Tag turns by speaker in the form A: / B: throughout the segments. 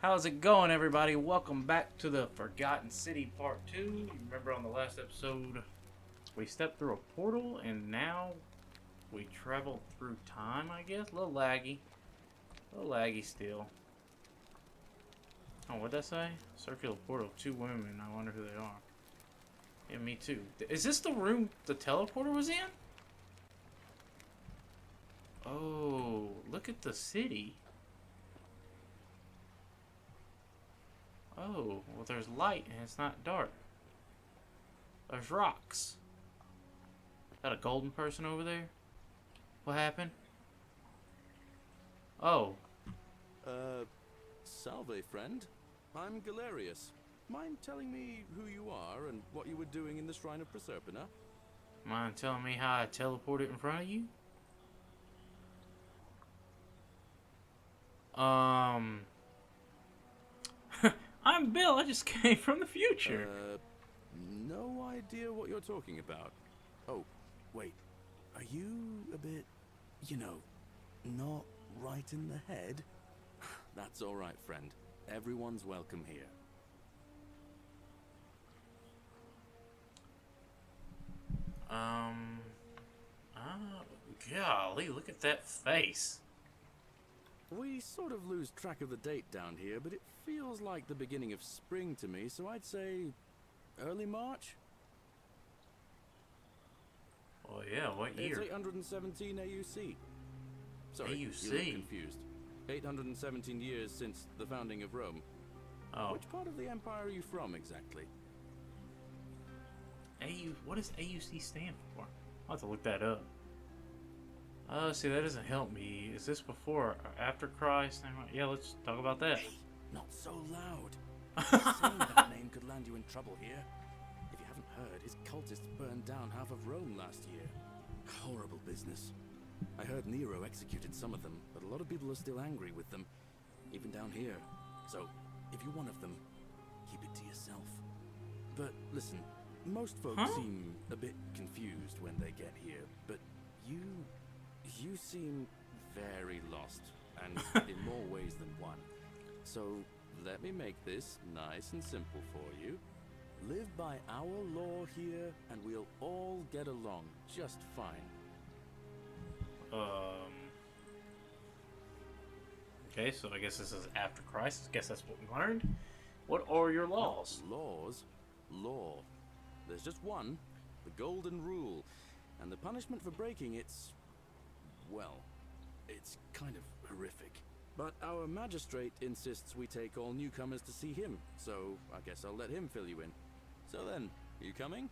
A: How's it going, everybody? Welcome back to the Forgotten City Part 2. You remember on the last episode, we stepped through a portal, and now we travel through time, I guess? A little laggy. A little laggy still. Oh, what'd that say? Circular portal, two women. I wonder who they are. Yeah, me too. Is this the room the teleporter was in? Oh, look at the city. Oh, well there's light and it's not dark. There's rocks. Got a golden person over there? What happened? Oh.
B: Salve, friend. I'm Galerius. Mind telling me who you are and what you were doing in the Shrine of Proserpina?
A: Mind telling me how I teleported in front of you? I'm Bill, I just came from the future.
B: No idea what you're talking about. Oh, wait. Are you a bit, not right in the head? That's alright, friend. Everyone's welcome here.
A: Golly, look at that face.
B: We sort of lose track of the date down here, but it feels like the beginning of spring to me, so I'd say early March?
A: Oh yeah, what year?
B: It's 817 AUC. Sorry,
A: AUC?
B: you look confused. 817 years since the founding of Rome.
A: Oh.
B: Which part of the empire are you from, exactly?
A: What does AUC stand for? I'll have to look that up. Oh, see, that doesn't help me. Is this before or after Christ? Yeah, let's talk about that.
B: Hey, not so loud. Saying that name could land you in trouble here. If you haven't heard, his cultists burned down half of Rome last year. Horrible business. I heard Nero executed some of them, but a lot of people are still angry with them, even down here. So, if you're one of them, keep it to yourself. But listen, most folks seem a bit confused when they get here, but you seem very lost, and in more ways than one. So, let me make this nice and simple for you. Live by our law here, and we'll all get along just fine.
A: Okay, so I guess this is after Christ. I guess that's what we learned. What are your laws?
B: Not laws. Law. There's just one, the Golden Rule, and the punishment for breaking it's, well, it's kind of horrific. But our magistrate insists we take all newcomers to see him, so I guess I'll let him fill you in. So then, you coming?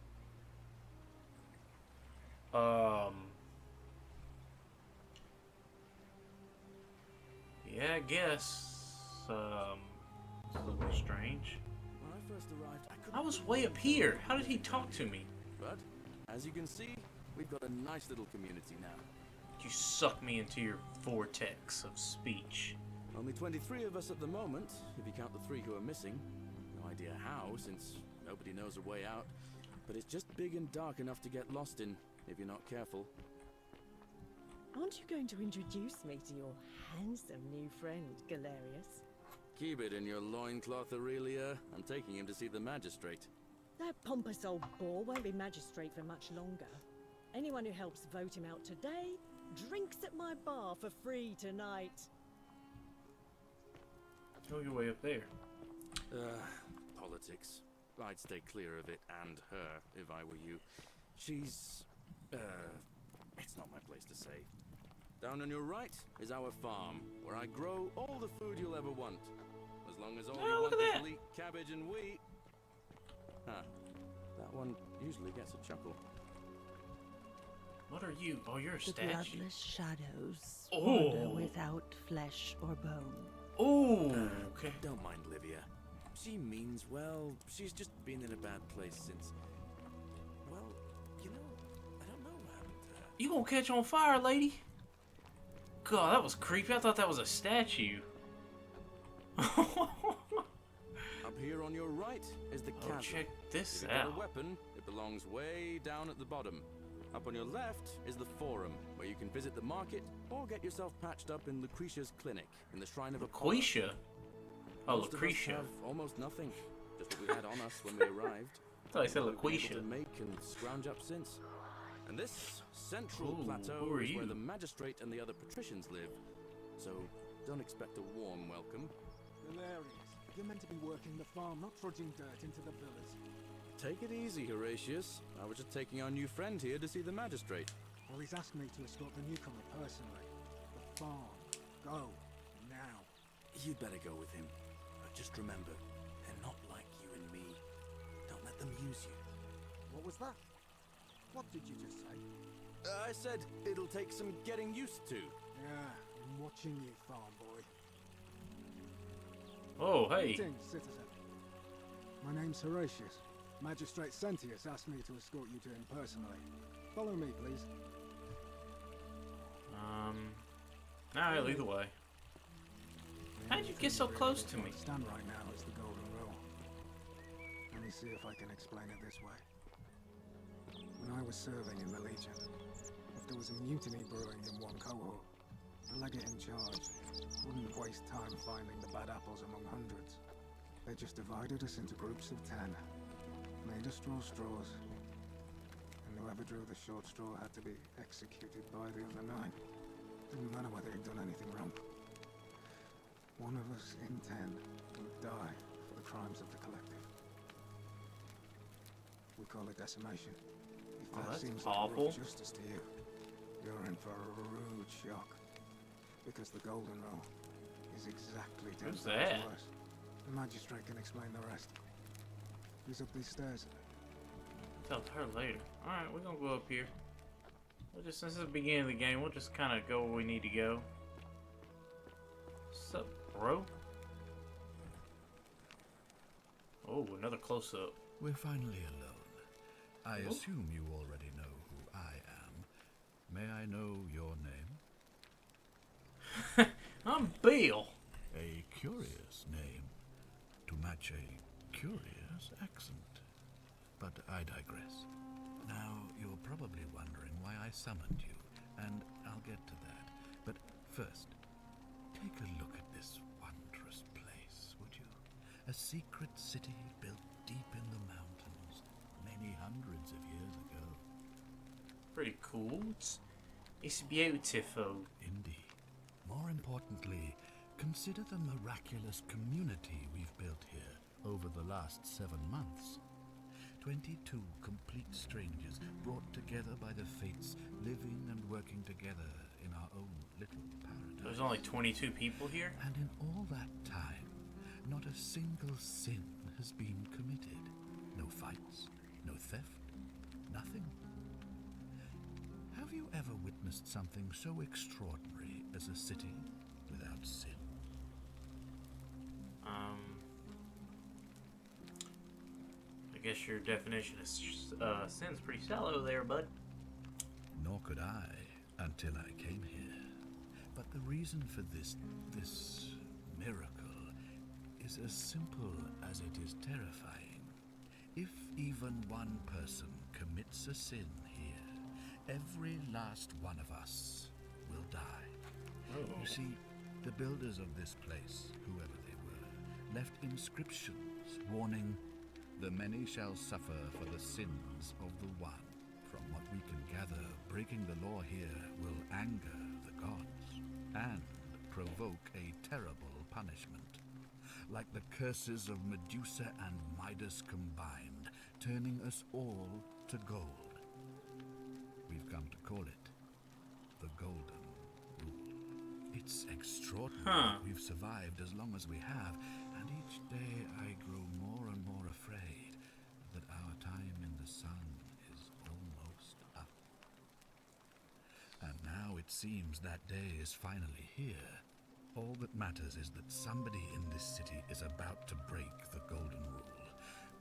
A: Yeah, I guess. It's a little strange.
B: When I first arrived,
A: I was way up here. How did he talk to me?
B: But, as you can see, we've got a nice little community now.
A: You suck me into your vortex of speech.
B: Only 23 of us at the moment, if you count the 3 who are missing. No idea how, since nobody knows a way out. But it's just big and dark enough to get lost in, if you're not careful.
C: Aren't you going to introduce me to your handsome new friend, Galerius?
B: Keep it in your loincloth, Aurelia. I'm taking him to see the magistrate.
C: That pompous old bore won't be magistrate for much longer. Anyone who helps vote him out today drinks at my bar for free tonight.
A: Go your way up there.
B: Politics. I'd stay clear of it and her if I were you. She's, it's not my place to say. Down on your right is our farm, where I grow all the food you'll ever want. As long as all you want is leek, cabbage, and wheat. Huh. That one usually gets a chuckle.
A: What are you? Oh, you're a
D: The
A: statue.
D: bloodless shadows
A: Oh.
D: wander without flesh or bone.
A: Oh, okay.
B: Don't mind Livia. She means well. She's just been in a bad place since... Well, I don't know what happened to her.
A: You gonna catch on fire, lady? God, that was creepy. I thought that was a statue.
B: Up here on your right is the
A: Oh,
B: chasm.
A: check this
B: If you've got
A: out.
B: a weapon, it belongs way down at the bottom. Up on your left is the Forum, where you can visit the market or get yourself patched up in Lucretia's clinic in the Shrine of Apollo.
A: Lucretia? Oh,
B: Most of us
A: Lucretia.
B: have almost nothing. Just what we had on us when we arrived.
A: I thought I said
B: All we've been able
A: Laquisha.
B: to make and scrounge up since. And this central
A: Ooh,
B: plateau
A: who are
B: is where
A: you?
B: the magistrate and the other patricians live. So don't expect a warm welcome.
E: Hilarious. You're meant to be working the farm, not trudging dirt into the villas.
B: Take it easy, Horatius. I was just taking our new friend here to see the magistrate.
E: Well, he's asked me to escort the newcomer personally. The farm. Go. Now.
B: You'd better go with him. But just remember, they're not like you and me. Don't let them use you.
E: What was that? What did you just say?
B: I said it'll take some getting used to.
E: Yeah, I'm watching you, farm boy.
A: Oh, hey.
E: Greetings, citizen. My name's Horatius. Magistrate Sentius asked me to escort you to him personally. Follow me, please.
A: No, either way. How'd you get so close to me?
E: Stand right now is the golden rule. Let me see if I can explain it this way. When I was serving in the Legion, if there was a mutiny brewing in one cohort, the legate in charge wouldn't waste time finding the bad apples among hundreds. They just divided us into groups of 10, made us draw straws, and whoever drew the short straw had to be executed by the other 9. Didn't matter whether he'd done anything wrong. One of us in 10 would die for the crimes of the collective. We call it decimation. If
A: Oh,
E: that
A: that's
E: seems
A: awful.
E: like justice to you, you're in for a rude shock. Because the golden rule is exactly 10
A: Who's
E: times
A: that?
E: worse. The magistrate can explain the rest. He's up these stairs.
A: Tell her later. Alright, we're gonna go up here. We'll just, since it's the beginning of the game, we'll just kind of go where we need to go. What's up, bro? Oh, another close-up.
F: We're finally alone. I
A: Oh.
F: assume you already know who I am. May I know your name?
A: I'm Bill.
F: A curious name to match a curious accent. But I digress. Now, you're probably wondering why I summoned you, and I'll get to that. But first, take a look at this wondrous place, would you? A secret city built deep in the mountains, many hundreds of years ago.
A: Pretty cool. It's beautiful.
F: Indeed. More importantly, consider the miraculous community we've built here over the last 7 months. 22 complete strangers brought together by the fates, living and working together in our own little paradise.
A: There's only 22 people here?
F: And in all that time, not a single sin has been committed. No fights, no theft, nothing. Have you ever witnessed something so extraordinary as a city without sin?
A: I guess your definition of sin's pretty shallow there, bud.
F: Nor could I until I came here. But the reason for this miracle is as simple as it is terrifying. If even one person commits a sin here, every last one of us will die. You see, the builders of this place, whoever they were, left inscriptions warning, "The many shall suffer for the sins of the one." From what we can gather, breaking the law here will anger the gods and provoke a terrible punishment. Like the curses of Medusa and Midas combined, turning us all to gold. We've come to call it the Golden Rule. It's extraordinary that we've survived as long as we have, and each day I grow more and more afraid that our time in the sun is almost up. And now it seems that day is finally here. All that matters is that somebody in this city is about to break the Golden Rule.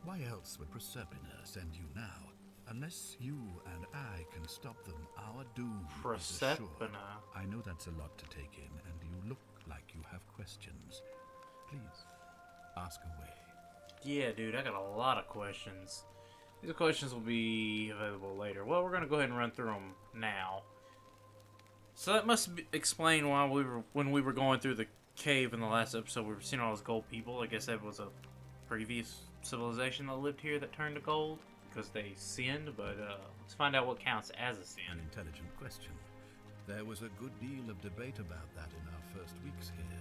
F: Why else would Proserpina send you now? Unless you and I can stop them, our doom is assured.
A: Proserpina.
F: I know that's a lot to take in, and you look like you have questions. Please, ask away.
A: Yeah, dude, I got a lot of questions. These questions will be available later. Well, we're gonna go ahead and run through them now. So that must explain why when we were going through cave in the last episode. We were seeing all those gold people. I guess that was a previous civilization that lived here that turned to gold because they sinned. But let's find out what counts as a
F: An
A: sin.
F: intelligent question. There was a good deal of debate about that in our first weeks here.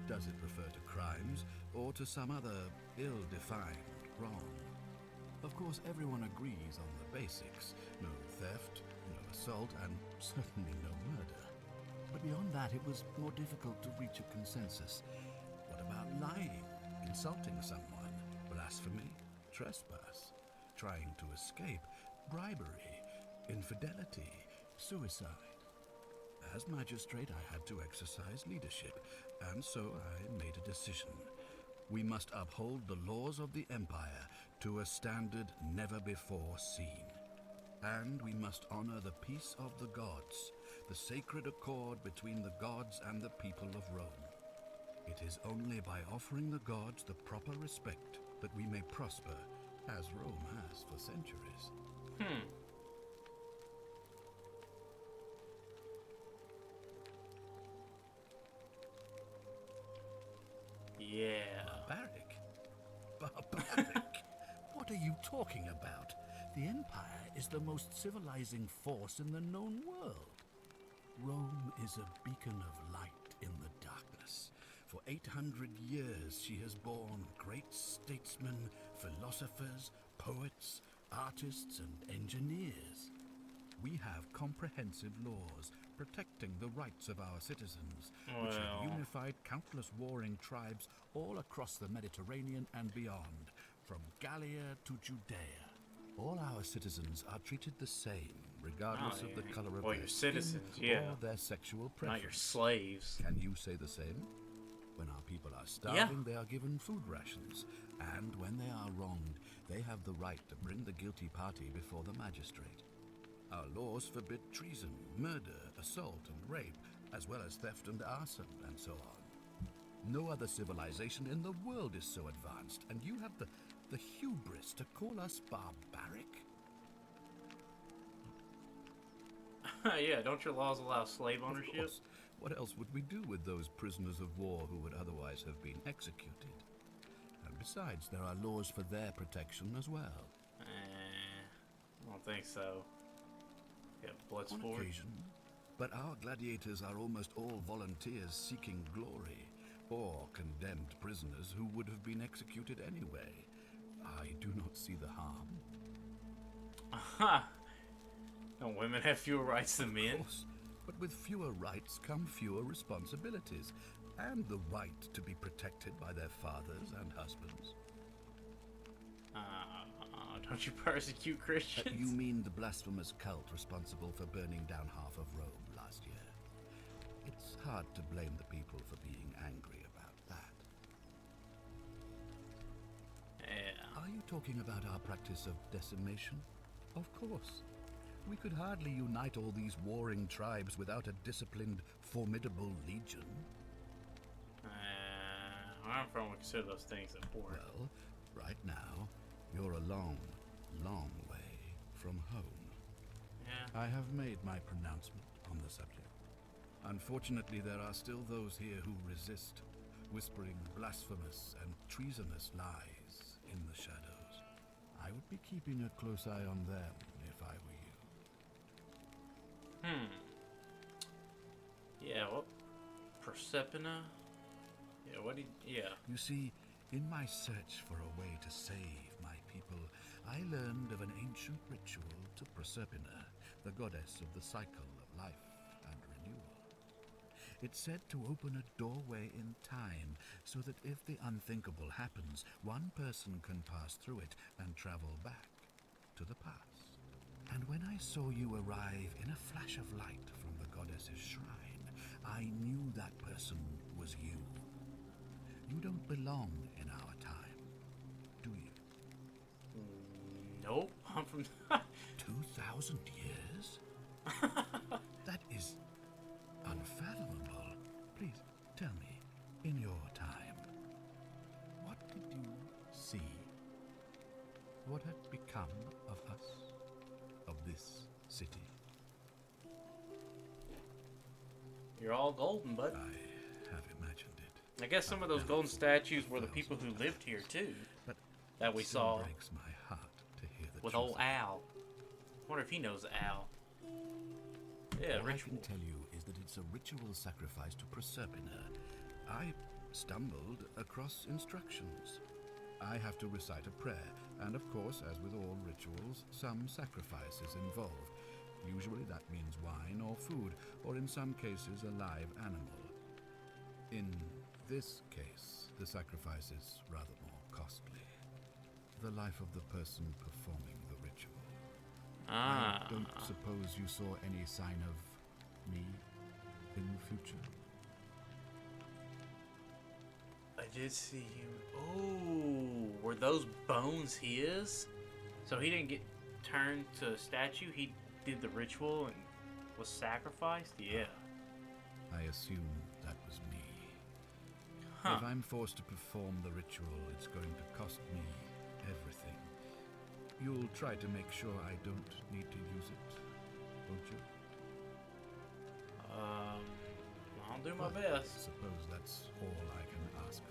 F: Does it refer to crimes or to some other ill-defined wrong? Of course, everyone agrees on the basics. No theft, no assault, and certainly no murder. But beyond that, it was more difficult to reach a consensus. What about lying, insulting someone, blasphemy, trespass, trying to escape, bribery, infidelity, suicide? As magistrate, I had to exercise leadership, and so I made a decision. We must uphold the laws of the Empire to a standard never before seen. And we must honor the peace of the gods, the sacred accord between the gods and the people of Rome. It is only by offering the gods the proper respect that we may prosper, as Rome has for centuries.
A: Yeah.
F: Barbaric? Barbaric? What are you talking about? The Empire is the most civilizing force in the known world. Rome is a beacon of light in the darkness. For 800 years she has borne great statesmen, philosophers, poets, artists, and engineers. We have comprehensive laws protecting the rights of our citizens, which have
A: Well.
F: unified countless warring tribes all across the Mediterranean and beyond, from Gallia to Judea. All our citizens are treated the same, regardless
A: Oh,
F: of the
A: yeah.
F: color of
A: Well,
F: their
A: your
F: skin
A: citizens, yeah.
F: or their sexual
A: Not your
F: preference.
A: slaves.
F: Can you say the same? When our people are starving, they are given food rations, and when they are wronged, they have the right to bring the guilty party before the magistrate. Our laws forbid treason, murder, assault, and rape, as well as theft and arson, and so on. No other civilization in the world is so advanced, and you have the hubris to call us barbaric?
A: Yeah, don't your laws allow slave
F: Of
A: ownership?
F: course. What else would we do with those prisoners of war who would otherwise have been executed? And besides, there are laws for their protection as well.
A: I don't think so. Yeah, blood
F: On
A: sport.
F: occasion. But our gladiators are almost all volunteers seeking glory, or condemned prisoners who would have been executed anyway. I do not see the harm.
A: Aha! Don't women have fewer rights than
F: Of
A: men?
F: course, but with fewer rights come fewer responsibilities, and the right to be protected by their fathers and husbands.
A: Don't you persecute Christians?
F: You mean the blasphemous cult responsible for burning down half of Rome last year? It's hard to blame the people for being angry about that.
A: Yeah.
F: Are you talking about our practice of decimation? Of course. We could hardly unite all these warring tribes without a disciplined, formidable legion.
A: Where I'm from, we consider those things important.
F: Well, right now, you're a long, long way from home.
A: Yeah.
F: I have made my pronouncement on the subject. Unfortunately, there are still those here who resist, whispering blasphemous and treasonous lies in the shadows. I would be keeping a close eye on them if I were you.
A: Yeah, what? Persephone? Yeah, what did... Yeah.
F: You see, in my search for a way to save my people, I learned of an ancient ritual to Proserpina, the goddess of the cycle of life and renewal. It's said to open a doorway in time, so that if the unthinkable happens, one person can pass through it and travel back to the past. And when I saw you arrive in a flash of light from the goddess's shrine, I knew that person was you. You don't belong in our time, do you?
A: Nope. I'm from...
F: 2,000 years? That is unfathomable. Please, tell me, in your time, what did you see? What had become of us? Of this city?
A: You're all golden, bud.
F: I have imagined it.
A: I guess some of those golden statues were the people who lived here too,
F: But
A: that we
F: it still
A: saw
F: breaks my heart to hear the
A: with
F: truth.
A: old Al. Wonder if he knows Al. Yeah,
F: All
A: ritual.
F: I can tell you is that it's a ritual sacrifice to Proserpina. I stumbled across instructions. I have to recite a prayer, and of course, as with all rituals, some sacrifice is involved. Usually that means wine or food, or in some cases, a live animal. In this case, the sacrifice is rather more costly. The life of the person performing the ritual.
A: Ah.
F: I don't suppose you saw any sign of me in the future?
A: I did see him. Oh, were those bones his? So he didn't get turned to a statue. He did the ritual and was sacrificed. Yeah.
F: I assume that was me.
A: Huh.
F: If I'm forced to perform the ritual, it's going to cost me everything. You'll try to make sure I don't need to use it, won't you?
A: I'll do my
F: Well,
A: best.
F: I suppose that's all I can ask for.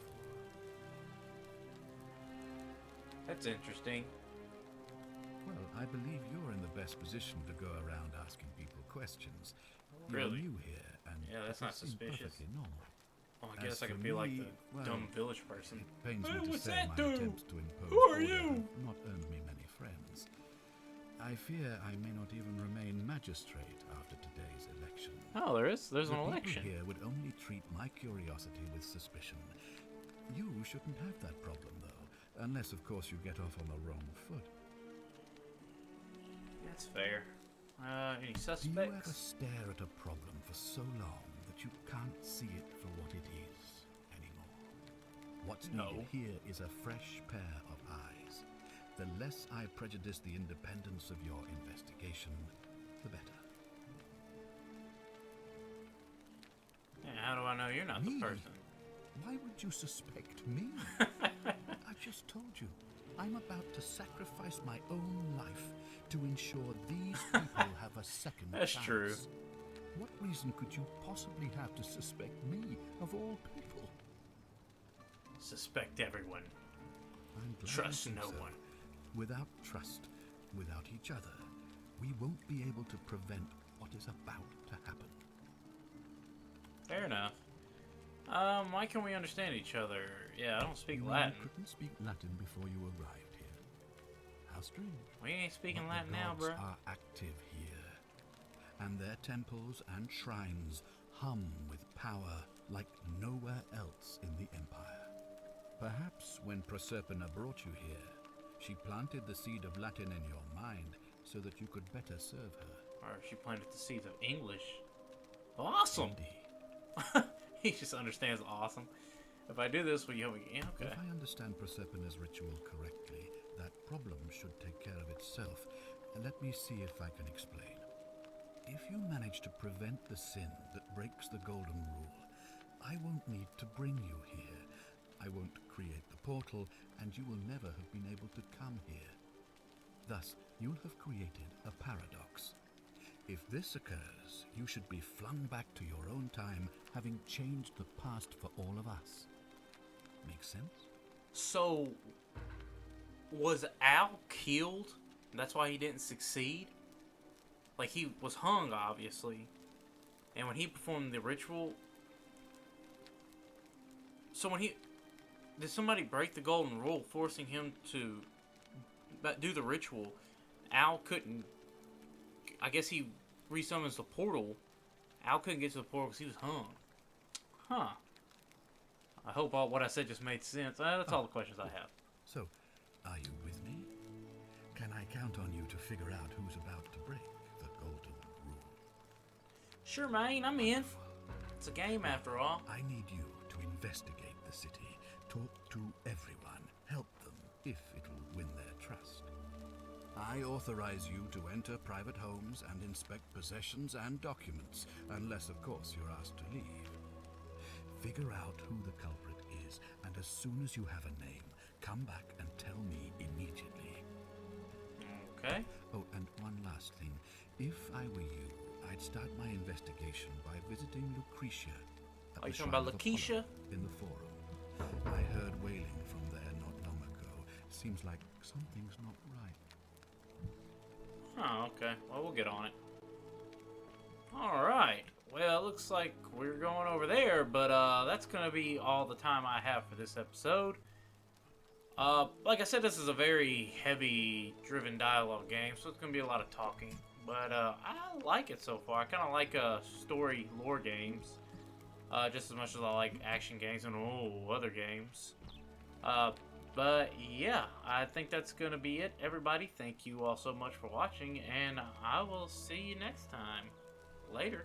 A: That's interesting.
F: Well, I believe you're in the best position to go around asking people questions.
A: Really?
F: You're new here, and
A: Yeah, that's
F: it
A: not
F: seems
A: suspicious.
F: perfectly normal.
A: Well, I
F: As
A: guess I
F: for
A: could be like
F: me,
A: the
F: well,
A: dumb village person.
F: It pains
A: Hey,
F: me to
A: what's
F: say
A: that
F: my
A: do?
F: attempts to impose
A: Who are
F: order
A: you?
F: have not earned me many friends. I fear I may not even remain magistrate after today's election.
A: Oh, there's
F: The
A: an
F: people
A: election.
F: here would only treat my curiosity with suspicion. You shouldn't have that problem, though, unless, of course, you get off on the wrong foot.
A: That's fair. Any
F: Do you ever
A: suspects?
F: stare at a problem for so long that you can't see it for what it is anymore? What's
A: No.
F: needed here is a fresh pair of eyes. The less I prejudice the independence of your investigation, the better.
A: Yeah, how do I know you're not
F: Me?
A: the person?
F: Why would you suspect me? I've just told you. I'm about to sacrifice my own life to ensure these people have a second
A: That's
F: chance.
A: true.
F: What reason could you possibly have to suspect me, of all people?
A: Suspect everyone.
F: I'm glad
A: Trust
F: you think
A: no
F: so.
A: one.
F: Without trust, without each other, we won't be able to prevent what is about to happen.
A: Fair enough. Why can we understand each other? Yeah, I don't speak
F: You
A: Latin.
F: couldn't speak Latin before you arrived here. How strange.
A: We ain't speaking
F: But
A: Latin
F: the
A: now,
F: gods
A: bro.
F: are active here, and their temples and shrines hum with power like nowhere else in the Empire. Perhaps when Proserpina brought you here, she planted the seed of Latin in your mind so that you could better serve her.
A: Or she planted the seeds of English. Awesome!
F: Indeed.
A: He just understands awesome. If I do this, will you help me? Yeah, okay.
F: If I understand Proserpina's ritual correctly, that problem should take care of itself. Let me see if I can explain. If you manage to prevent the sin that breaks the Golden Rule, I won't need to bring you here. I won't create the portal, and you will never have been able to come here. Thus, you'll have created a paradox. If this occurs, you should be flung back to your own time, having changed the past for all of us. Make sense?
A: So, was Al killed? That's why he didn't succeed? Like, he was hung, obviously. And when he performed the ritual... So when he... Did somebody break the golden rule, forcing him to do the ritual? Al couldn't... I guess he resummons the portal. Al couldn't get to the portal because he was hung. Huh. I hope all what I said just made sense. That's all the questions I have.
F: So, are you with me? Can I count on you to figure out who's about to break the Golden Rule?
A: Sure, man, I'm in. It's a game after all.
F: I need you to investigate the city, talk to everyone, help them if it will win their trust. I authorize you to enter private homes and inspect possessions and documents, unless, of course, you're asked to leave. Figure out who the culprit is, and as soon as you have a name, come back and tell me immediately.
A: Okay.
F: Oh, and one last thing. If I were you, I'd start my investigation by visiting Lucretia.
A: Are you
F: the
A: talking about
F: Shrine of
A: Lakeisha?
F: Apollo in the forum. I heard wailing from there not long ago. Seems like something's not right.
A: Oh, okay. Well, we'll get on it. Alright. Well, it looks like we're going over there, but that's going to be all the time I have for this episode. Like I said, this is a very heavy driven dialogue game, so it's going to be a lot of talking. But I like it so far. I kind of like story lore games. Just as much as I like action games and other games. But yeah, I think that's going to be it, everybody. Thank you all so much for watching, and I will see you next time. Later.